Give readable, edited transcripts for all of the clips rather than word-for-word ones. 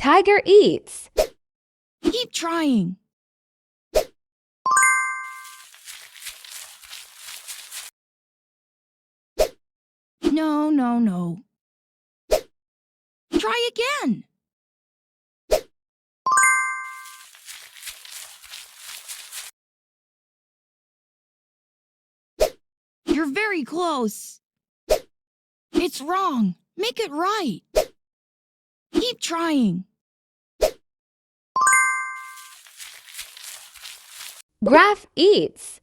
Tiger eats. Keep trying. No, no, no. Try again. You're very close. It's wrong. Make it right. Keep trying. Giraffe eats.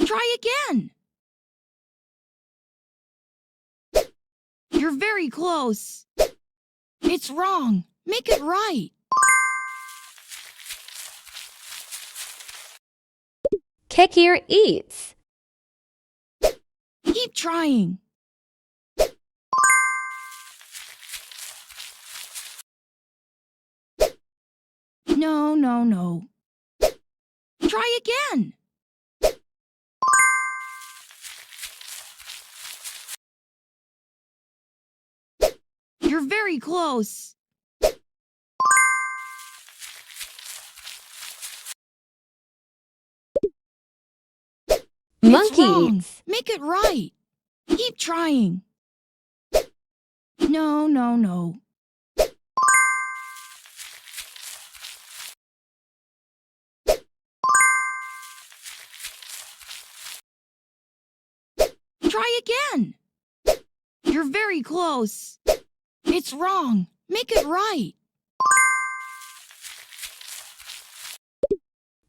Try again. You're very close. It's wrong. Make it right. Kick ear eats. Keep trying. No, no, no. Try again. You're very close. Monkey It's wrong. eats. Make it right. Keep trying. No, no, no. Try again. You're very close. It's wrong. Make it right.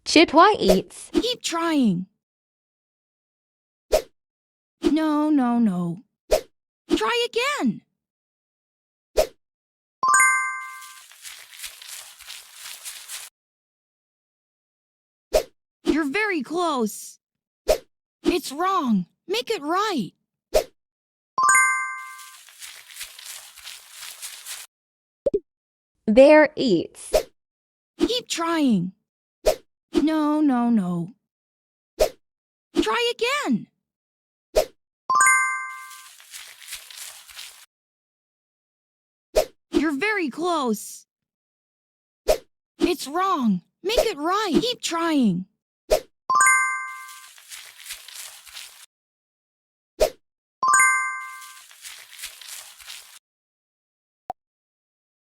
Chitwa eats. Keep trying. No, no, no. Try again. You're very close. It's wrong. Make it right. Bear eats. Keep trying. No, no, no. Try again. You're very close. It's wrong. Make it right. Keep trying.